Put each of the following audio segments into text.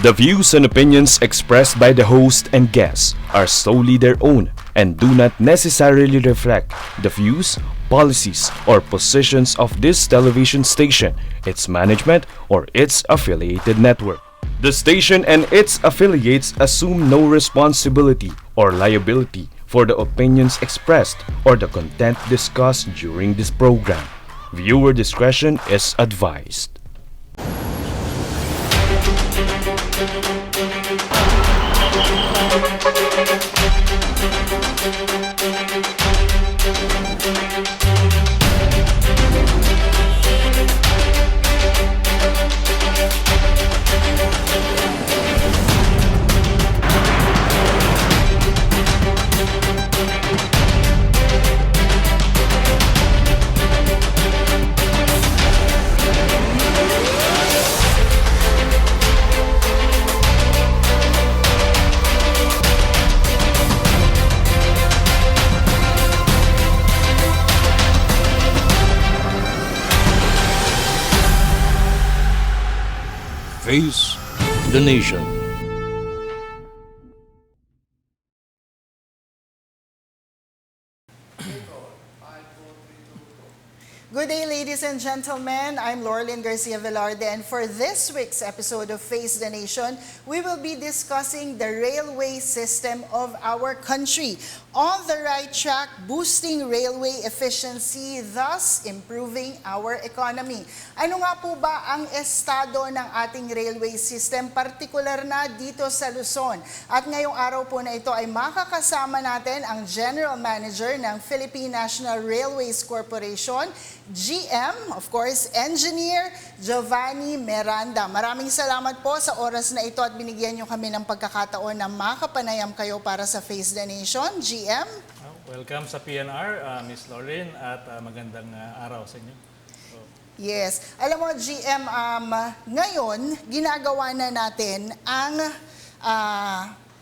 The views and opinions expressed by the host and guests are solely their own and do not necessarily reflect the views, policies, or positions of this television station, its management, or its affiliated network. The station and its affiliates assume no responsibility or liability for the opinions expressed or the content discussed during this program. Viewer discretion is advised. Face the Nation. Good day, ladies and gentlemen. I'm Lorlyn Garcia Velarde, and for this week's episode of Face the Nation, we will be discussing the railway system of our country. On the right track, boosting railway efficiency, thus improving our economy. Ano nga po ba ang estado ng ating railway system, partikular na dito sa Luzon? At ngayong araw po na ito ay makakasama natin ang General Manager ng Philippine National Railways Corporation, GM, of course, Engineer Giovanni Miranda. Maraming salamat po sa oras na ito at binigyan nyo kami ng pagkakataon na makapanayam kayo para sa Face the Nation. GM? Welcome sa PNR, Miss Lorraine, at magandang araw sa inyo. Yes. Alam mo, GM, ngayon, ginagawa na natin ang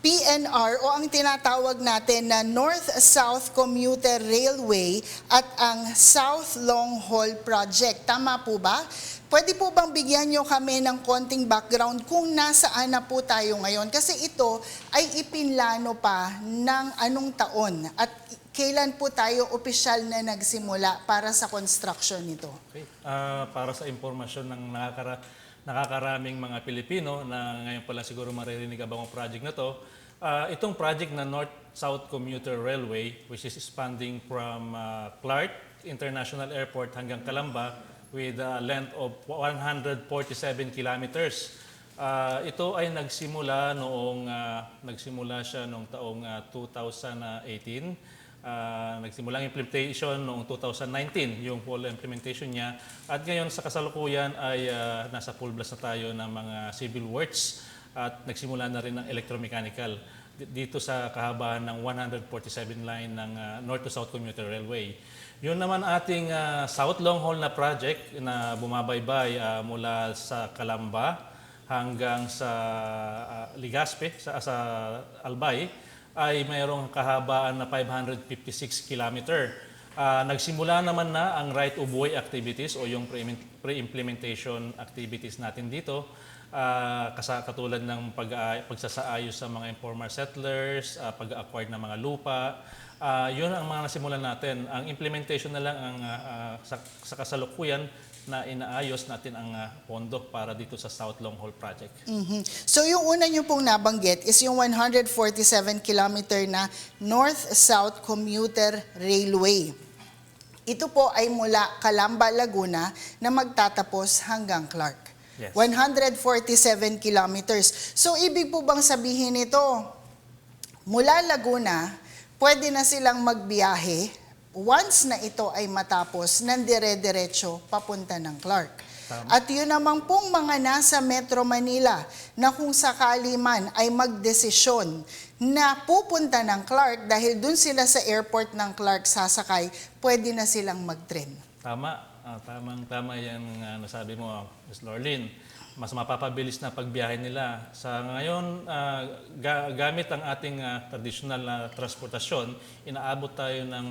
PNR o ang tinatawag natin na North-South Commuter Railway at ang South Long Haul Project. Tama po ba? Pwede po bang bigyan nyo kami ng konting background kung nasaan na po tayo ngayon? Kasi ito ay ipinlano pa ng anong taon at kailan po tayo opisyal na nagsimula para sa construction nito? Okay. Para sa impormasyon ng nakakaraming mga Pilipino na ngayon pala siguro maririnig abang ang project na to, itong project na North-South Commuter Railway, which is expanding from Clark International Airport hanggang Calamba with a length of 147 kilometers. Ito ay nagsimula siya noong taong 2018. Nagsimula ang implementation noong 2019, yung full implementation niya. At ngayon sa kasalukuyan ay nasa full blast na tayo ng mga civil works at nagsimula na rin ng electromechanical dito sa kahabaan ng 147 line ng North to South Commuter Railway. Yun naman ating South Long Haul na project na bumabaybay mula sa Calamba hanggang sa Legazpi, sa Albay, ay mayroong kahabaan na 556 kilometer. Nagsimula naman na ang right of way activities o yung pre-implementation activities natin dito. Katulad ng pagsasaayos sa mga informal settlers, pag-acquire ng mga lupa. Yun ang mga nasimulan natin. Ang implementation na lang ang sa kasalukuyan na inaayos natin ang pondo para dito sa South Long Haul Project. So yung una nyo pong nabanggit is yung 147 kilometer na North-South Commuter Railway. Ito po ay mula Calamba, Laguna na magtatapos hanggang Clark. Yes. 147 kilometers. So ibig po bang sabihin nito, mula Laguna, pwede na silang magbiyahe once na ito ay matapos ng dire-diretso papunta ng Clark. Tama. At yun naman pong mga nasa Metro Manila na kung sakali man ay magdesisyon na pupunta ng Clark dahil dun sila sa airport ng Clark sasakay, pwede na silang mag-tren. Tama. Tamang-tama yan nasabi mo, Ms. Lorlyn. Mas mapapabilis na pagbiyahe nila. Sa ngayon, gamit ang ating traditional na transportasyon, inaabot tayo ng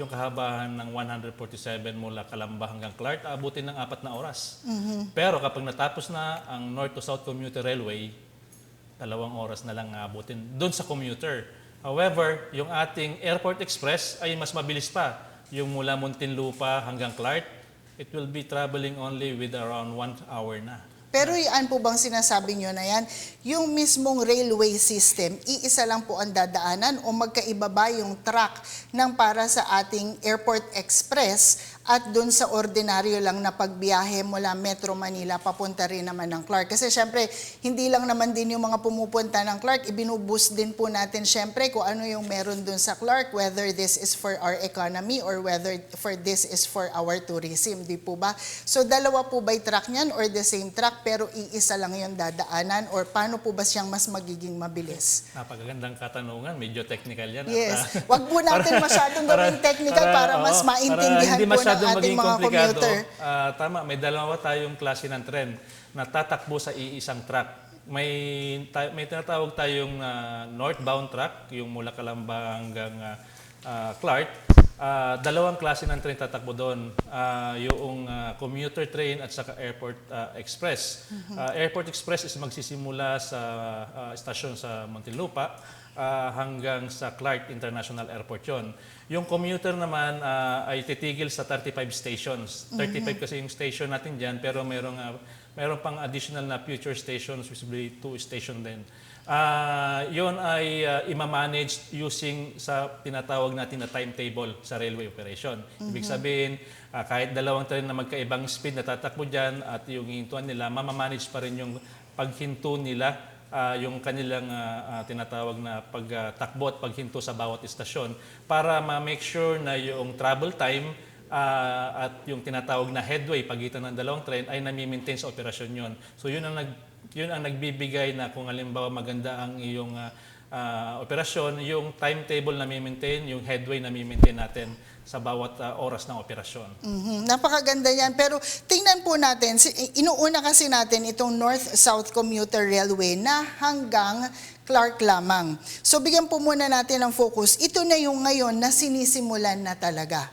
yung kahabahan ng 147 mula Calamba hanggang Clark, aabutin ng 4 na oras. Pero kapag natapos na ang North to South Commuter Railway, 2 oras na lang abutin doon sa commuter. However, yung ating Airport Express ay mas mabilis pa. Yung mula Muntinlupa hanggang Clark, it will be traveling only with around 1 hour na. Pero yan po bang sinasabi nyo na yan, yung mismong railway system, iisa lang po ang dadaanan o magkaiba ba yung track ng para sa ating Airport Express at dun sa ordinaryo lang na pagbiyahe mula Metro Manila papunta rin naman ng Clark? Kasi syempre, hindi lang naman din yung mga pumupunta ng Clark, ibinuboost din po natin syempre kung ano yung meron dun sa Clark, whether this is for our economy or whether for this is for our tourism, di po ba? So dalawa po ba yung track niyan or the same track pero iisa lang yung dadaanan or paano po ba siyang mas magiging mabilis? Napakagandang katanungan, medyo technical yan. Yes, wag po natin masyadong gawing technical para mas maintindihan po ng ating mga commuter. Tama, may dalawa tayong klase ng tren na tatakbo sa iisang track. May tinatawag tayong northbound track, yung mula Calamba hanggang Clark. Dalawang klase ng train tatakbo doon. Yung commuter train at saka Airport Express. Airport Express is magsisimula sa stasyon sa Muntinlupa hanggang sa Clark International Airport yon. Yung commuter naman ay titigil sa 35 stations. 35 kasi yung station natin dyan, pero meron pang additional na future stations, which will be 2 station din. Yun ay ima-manage using sa tinatawag natin na timetable sa railway operation. Ibig sabihin, kahit dalawang train na magkaibang speed na tatakbo dyan at yung hintuan nila, mamamanage pa rin yung paghinto nila, yung kanilang tinatawag na pagtakbo at paghinto sa bawat istasyon para ma-make sure na yung travel time at yung tinatawag na headway pagitan ng dalawang train ay nami-maintain sa operasyon yun. So yun ang nagbibigay na kung halimbawa maganda ang iyong operasyon, yung timetable na mi-maintain, yung headway na mi-maintain natin sa bawat oras ng operasyon. Napakaganda yan. Pero tingnan po natin, inuuna kasi natin itong North-South Commuter Railway na hanggang Clark lamang. So bigyan po muna natin ng focus. Ito na yung ngayon na sinisimulan na talaga.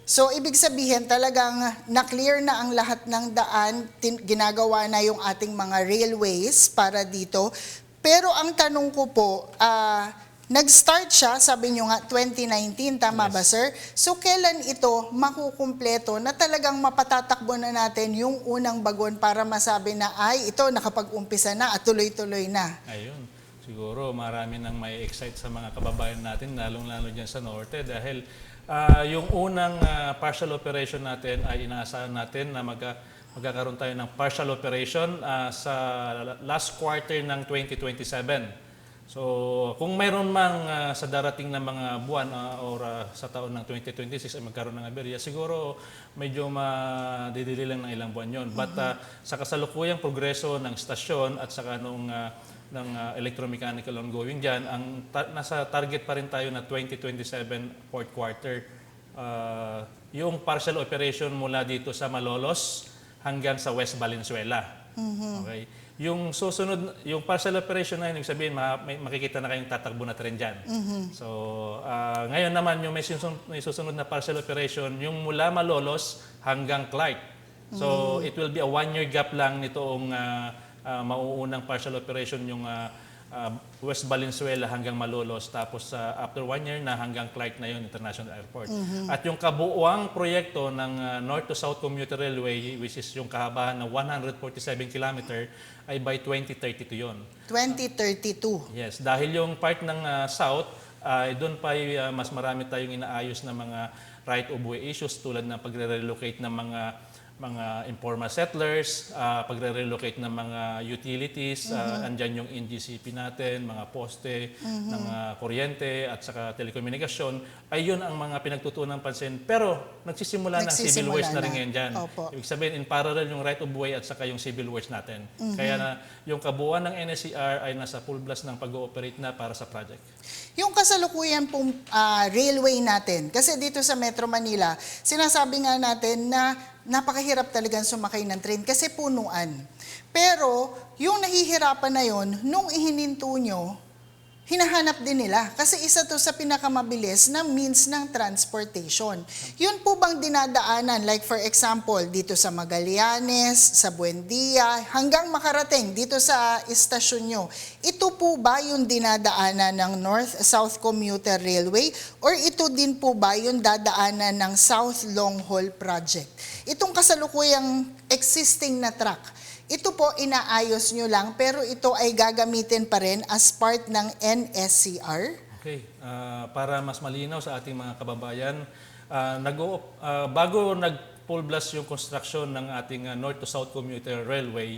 So ibig sabihin talagang na-clear na ang lahat ng daan, ginagawa na yung ating mga railways para dito. Pero ang tanong ko po, nag-start siya, sabi nyo nga, 2019, tama ba sir? So kailan ito makukumpleto na talagang mapatatakbo na natin yung unang bagon para masabi na ay ito nakapag-umpisa na at tuloy-tuloy na? Ayun, siguro marami nang may excite sa mga kababayan natin, lalong-lalo dyan sa norte dahil yung unang partial operation natin ay inaasahan natin na magkakaroon tayo ng partial operation sa last quarter ng 2027. So, kung mayroon mang sa darating na mga buwan or sa taon ng 2026 ay magkaroon ng aberya, siguro medyo madidili lang ng ilang buwan yon. But sa kasalukuyang progreso ng stasyon at saka ng electromechanical ongoing dyan, nasa target pa rin tayo na 2027 fourth quarter. Yung partial operation mula dito sa Malolos hanggang sa West Valenzuela. Okay? Yung susunod, yung partial operation na yun, sabihin, makikita na kayong tatakbo na tren dyan. So, ngayon naman, yung may susunod na partial operation, yung mula Malolos hanggang Clark. So, it will be a 1-year gap lang nitoong mauunang partial operation yung West Valenzuela hanggang Malolos, tapos after 1 year na hanggang Clark na yun, International Airport. At yung kabuuang proyekto ng North to South Commuter Railway, which is yung kahabaan na 147 km, ay by 2032 yun. 2032. Yes, dahil yung part ng South, doon pa mas marami tayong inaayos na mga right of way issues tulad ng pagre-relocate ng mga informal settlers, pagre-relocate ng mga utilities, andyan yung NGCP natin, mga poste ng kuryente at saka telekomunikasyon, ay yun ang mga pinagtutunan pansin. Pero nagsisimula ng civil works na rin ngayon dyan. Ibig sabihin, in parallel yung right of way at saka yung civil works natin. Kaya na yung kabuuan ng NSCR ay nasa full blast ng pag-ooperate na para sa project. Yung kasalukuyan pong railway natin, kasi dito sa Metro Manila, sinasabi nga natin na napakahirap talagang sumakay ng train kasi punuan. Pero yung nahihirapan na yon, nung ihininto nyo, hinahanap din nila kasi isa to sa pinakamabilis na means ng transportation. Yun po bang dinadaanan, like for example, dito sa Magallanes, sa Buendia, hanggang makarating dito sa istasyon nyo, ito po ba yung dinadaanan ng North-South Commuter Railway or ito din po ba yung dadaanan ng South Long Haul Project? Itong kasalukuyang existing na track, ito po inaayos nyo lang pero ito ay gagamitin pa rin as part ng NSCR? Okay, para mas malinaw sa ating mga kababayan, bago nag-full blast yung construction ng ating North to South Commuter Railway,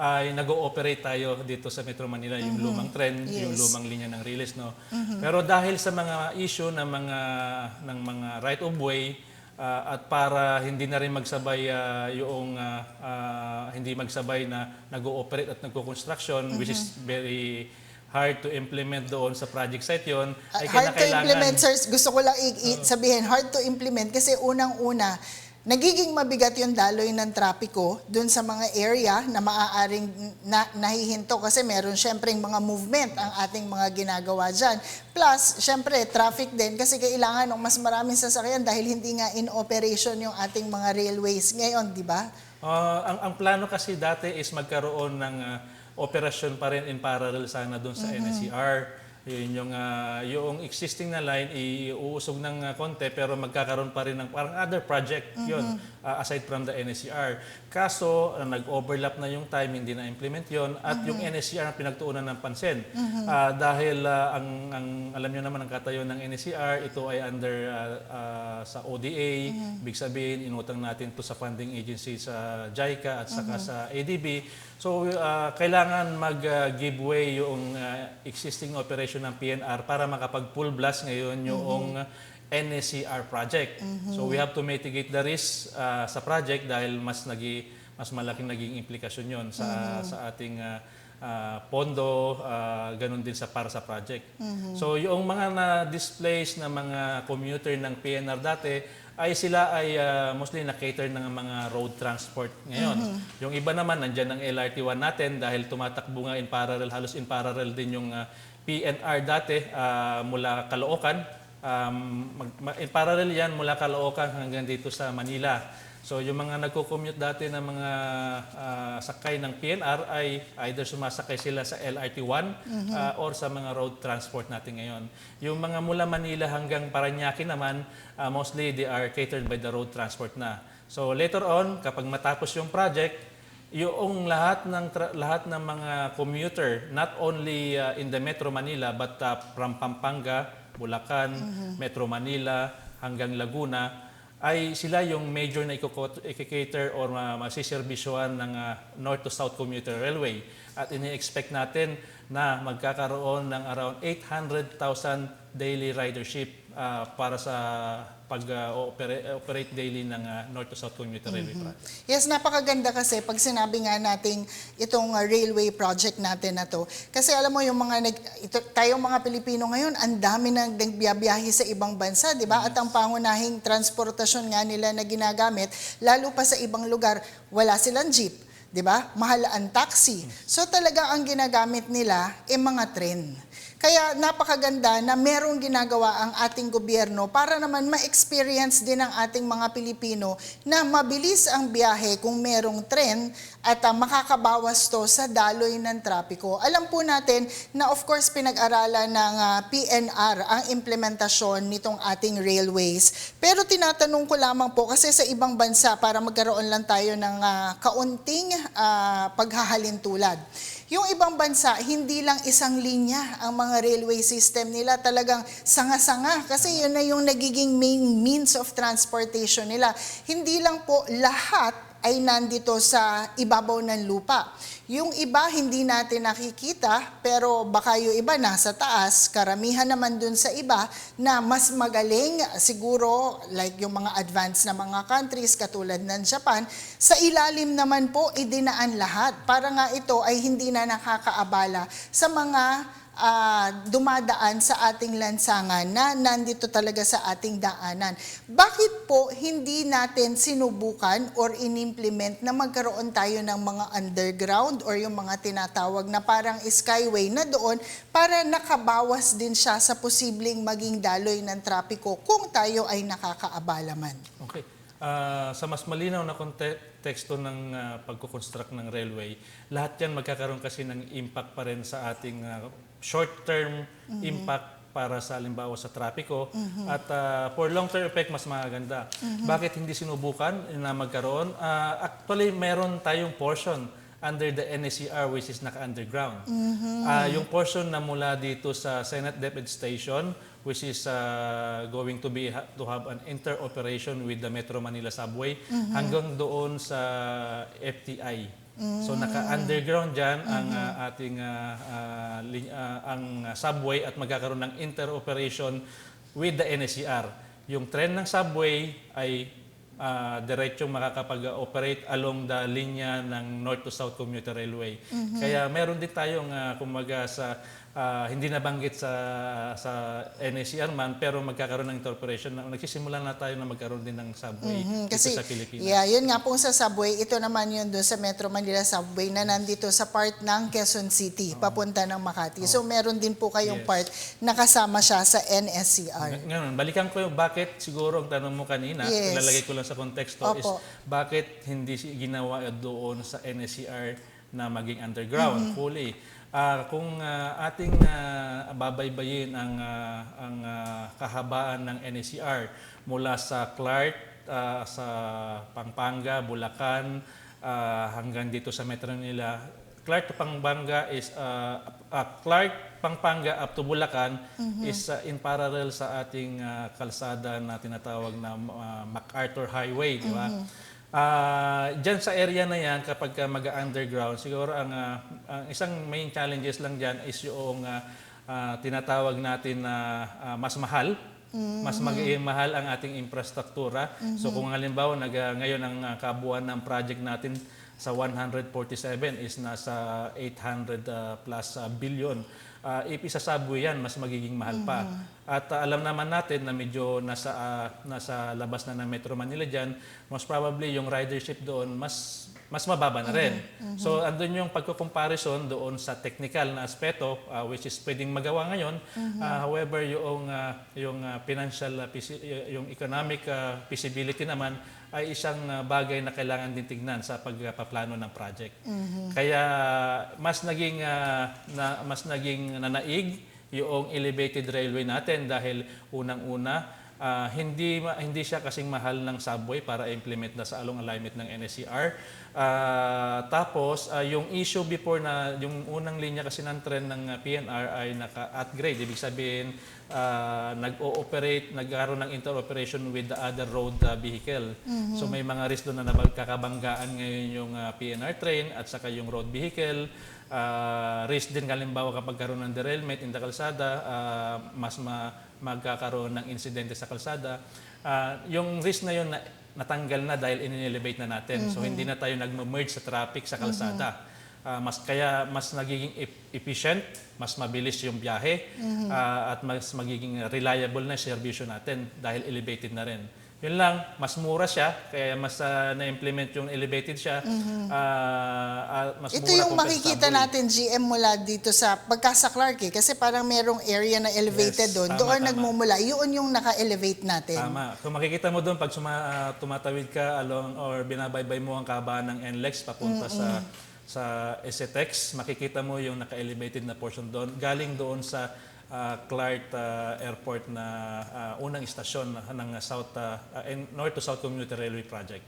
ay nag-ooperate tayo dito sa Metro Manila, yung lumang tren, yung lumang linya ng Riles, no? Pero dahil sa mga issue ng mga right of way, at para hindi na rin magsabay hindi magsabay na nag-ooperate at nagko-construction, which is very hard to implement doon sa project site yon, ay hard to implement, sir. Gusto ko lang sabihin, hard to implement kasi unang-una, nagiging mabigat yung daloy ng trapiko dun sa mga area na maaaring nahihinto kasi meron syempreng mga movement ang ating mga ginagawa dyan. Plus, syempre, traffic din kasi kailangan ng mas maraming sasakyan dahil hindi nga in operation yung ating mga railways ngayon, di ba? Ang plano kasi dati is magkaroon ng operasyon pa rin in parallel sana dun sa NSCR. Yun yung existing na line iuusog ng konti pero magkakaroon pa rin ng parang other project yun aside from the NSCR. Kaso nag-overlap na yung time, hindi na implement yon at yung NSCR ang pinagtuunan ng pansin. Dahil ang alam niyo naman ang katayo ng NSCR, ito ay under sa ODA, big sabihin inutang natin to sa funding agency sa JICA at saka sa ADB. So kailangan mag-give way yung existing operation ng PNR para makapag-full blast ngayon yung NSCR project. So we have to mitigate the risk sa project dahil mas malaking naging implikasyon yon sa ating pondo, ganun din para sa project. So yung mga na-displace na mga commuter ng PNR dati, sila ay mostly na-cater ng mga road transport ngayon. Yung iba naman, nandyan ang LRT1 natin dahil tumatakbo nga in parallel, halos in parallel din yung PNR dati mula Caloocan. In parallel yan mula Caloocan hanggang dito sa Manila. So yung mga nagko-commute dati ng mga sakay ng PNR ay either sumasakay sila sa LRT1 or sa mga road transport natin ngayon. Yung mga mula Manila hanggang Parañaque naman, mostly they are catered by the road transport na. So later on, kapag matapos yung project, yung lahat ng mga commuter, not only in the Metro Manila but from Pampanga, Bulacan, Metro Manila hanggang Laguna, ay sila yung major na i-cater or masiservisyohan ng North to South Commuter Railway. At ini-expect natin na magkakaroon ng around 800,000 daily ridership para sa pag-operate daily ng North to South Commuter Railway project. Yes, napakaganda kasi pag sinabi nga nating itong railway project natin na to. Kasi alam mo yung tayong mga Pilipino ngayon, ang dami nang nagbiyabiyahe sa ibang bansa, di ba? At ang pangunahing transportasyon nga nila na ginagamit, lalo pa sa ibang lugar, wala silang jeep. 'Di ba? Mahal ang taxi. So talaga ang ginagamit nila ay mga tren. Kaya napakaganda na merong ginagawa ang ating gobyerno para naman ma-experience din ng ating mga Pilipino na mabilis ang biyahe kung merong tren at makakabawas to sa daloy ng trapiko. Alam po natin na of course pinag-aralan ng PNR ang implementasyon nitong ating railways. Pero tinatanong ko lamang po kasi sa ibang bansa para magkaroon lang tayo ng kaunting paghahalintulad. Yung ibang bansa, hindi lang isang linya ang mga railway system nila, talagang sanga-sanga kasi yun na yung nagiging main means of transportation nila. Hindi lang po lahat ay nandito sa ibabaw ng lupa. Yung iba hindi natin nakikita pero baka yung iba nasa taas, karamihan naman dun sa iba na mas magaling siguro like yung mga advanced na mga countries katulad ng Japan, sa ilalim naman po idinaan lahat para nga ito ay hindi na nakakaabala sa mga dumadaan sa ating lansangan na nandito talaga sa ating daanan. Bakit po hindi natin sinubukan or inimplement na magkaroon tayo ng mga underground or yung mga tinatawag na parang skyway na doon para nakabawas din siya sa posibleng maging daloy ng trapiko kung tayo ay nakakaabala man? Okay. Sa mas malinaw na konteksto ng pagkukonstruct ng railway, lahat yan magkakaroon kasi ng impact pa rin sa ating short-term impact para sa halimbawa sa trapiko at for long-term effect mas maganda. Bakit hindi sinubukan na magkaroon? Actually, meron tayong portion under the NSCR which is naka-underground. Yung portion na mula dito sa Senate DepEd Station which is going to have an interoperation with the Metro Manila Subway hanggang doon sa FTI. So naka-underground dyan ang ating ang subway at magkakaroon ng interoperation with the NSCR. Yung tren ng subway ay diretsong makakapag-operate along the linya ng North to South Commuter Railway. Kaya meron din tayong kumaga sa hindi nabanggit sa NSCR man pero magkakaroon ng interoperation na nagsisimula na tayo na magkaroon din ng subway dito sa Pilipinas. Yeah, yun nga pong sa subway, ito naman yun doon sa Metro Manila Subway na nandito sa part ng Quezon City, papunta ng Makati. So meron din po kayong part na kasama siya sa NSCR. Ngayon, balikan ko yung bakit siguro ang tanong mo kanina, ilalagay ko lang sa konteksto is bakit hindi ginawa doon sa NSCR na maging underground fully. Kung ating babaybayin ang kahabaan ng NSCR mula sa Clark, sa Pampanga, Bulacan, hanggang dito sa Metro Manila, Clark to Pampanga is Clark, Pampanga up to Bulacan is in parallel sa ating kalsada na tinatawag na MacArthur Highway, di ba? Diyan sa area na yan, kapag mag-underground, siguro ang isang main challenges lang dyan is yung tinatawag natin na mas mahal. Mas magiging mahal ang ating infrastruktura. So kung halimbawa ngayon ang kabuuan ng project natin sa 147 is nasa 800 plus billion. If isa-subway yan, mas magiging mahal pa. At alam naman natin na medyo nasa labas na ng Metro Manila dyan, most probably yung ridership doon mas mababa na rin. So andun yung pagko-comparison doon sa technical na aspeto which is pwedeng magawa ngayon. However, yung financial, yung economic feasibility naman ay isang bagay na kailangan din tignan sa pagpaplano ng project. Kaya mas naging nanaig yung elevated railway natin dahil unang-una hindi siya kasing mahal ng subway para implement na sa along alignment ng NSCR. Tapos yung issue before na yung unang linya kasi ng tren ng PNR ay naka-upgrade. Ibig sabihin nagkaroon ng interoperation with the other road vehicle. So may mga risk doon na nagkakabanggaan ngayon yung PNR train at saka yung road vehicle. Risk din halimbawa kapag karoon ng derailment in the kalsada, mas magkakaroon ng insidente sa kalsada. Yung risk na yun natanggal na dahil in-elevate na natin. So hindi na tayo nag-merge sa traffic sa kalsada. Kaya mas nagiging efficient, mas mabilis yung biyahe, at mas magiging reliable na serbisyo natin dahil elevated na rin. Yun lang, mas mura siya, kaya mas na-implement yung elevated siya. Mas ito mura yung makikita natin, GM, mula dito sa pagkasa Clark kasi parang merong area na elevated doon. Doon nagmumula. Yun yung naka-elevate natin. Tama. Kung makikita mo doon, pag tumatawid ka along or binabaybay mo ang kahabaan ng NLEX papunta sa SETEX, makikita mo yung naka-elevated na portion doon. Galing doon sa Clark Airport na unang istasyon ng North to South Commuter Railway Project.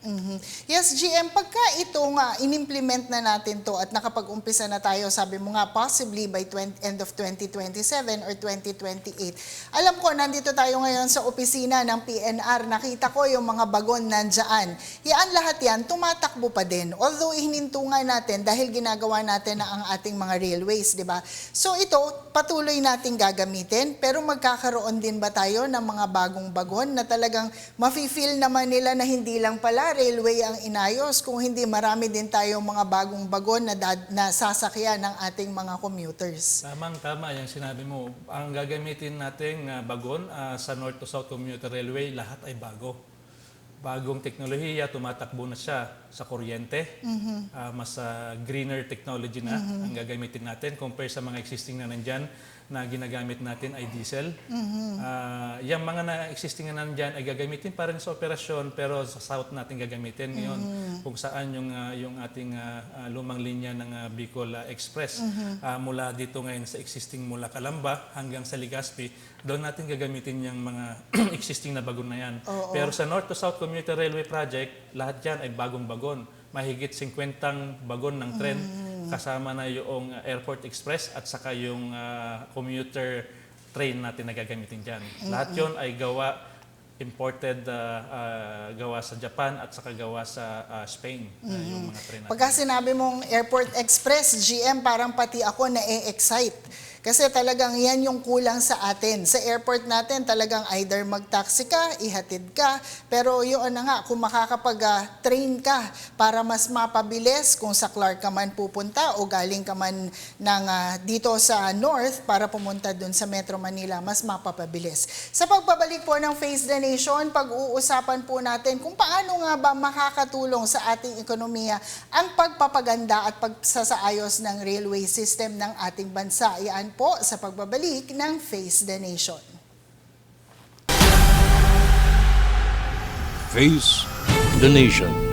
Yes, GM, pagka ito nga inimplement na natin to at nakapag-umpisa na tayo, sabi mo nga possibly by end of 2027 or 2028. Alam ko, nandito tayo ngayon sa opisina ng PNR. Nakita ko yung mga bagon nandyan. Yan lahat yan, tumatakbo pa din. Although hininto nga natin dahil ginagawa natin na ang ating mga railways, di ba? So ito, patuloy nating gagawin. gagamitin, pero magkakaroon din ba tayo ng mga bagong bagon na talagang mafe-feel naman nila na hindi lang pala railway ang inayos, kung hindi marami din tayong mga bagong bagon na sasakyan ng ating mga commuters. Tamang-tama yung sinabi mo. Ang gagamitin nating bagon sa North to South Commuter Railway, lahat ay bago. Bagong teknolohiya, tumatakbo na siya sa kuryente. Mas greener technology na ang gagamitin natin compare sa mga existing na nandyan na ginagamit natin ay diesel. Yung mga na-existing na nandyan ay gagamitin pa rin sa operasyon pero sa south natin gagamitin ngayon kung saan yung ating lumang linya ng Bicol Express mula dito ngayon sa existing mula Calamba hanggang sa Legazpi, doon natin gagamitin yung mga existing na bagon na yan. Pero sa North to South Commuter Railway Project, lahat yan ay bagong bagon. Mahigit 50 bagon ng tren, kasama na yung Airport Express at saka yung commuter train natin na gagamitin dyan. Lahat yon ay imported, gawa sa Japan at saka gawa sa Spain, yung mga train natin. Pagka sinabi mong Airport Express, GM, parang pati ako na-excite. Kasi talagang yan yung kulang sa atin. Sa airport natin talagang either mag-taxi ka, ihatid ka, pero yun na nga, kung makakapag-train ka para mas mapabilis kung sa Clark ka man pupunta o galing ka man dito sa North para pumunta dun sa Metro Manila, mas mapapabilis. Sa pagbabalik po ng Face the Nation, pag-uusapan po natin kung paano nga ba makakatulong sa ating ekonomiya ang pagpapaganda at pagsasaayos ng railway system ng ating bansa. Yan po sa pagbabalik ng Face the Nation. Face the Nation.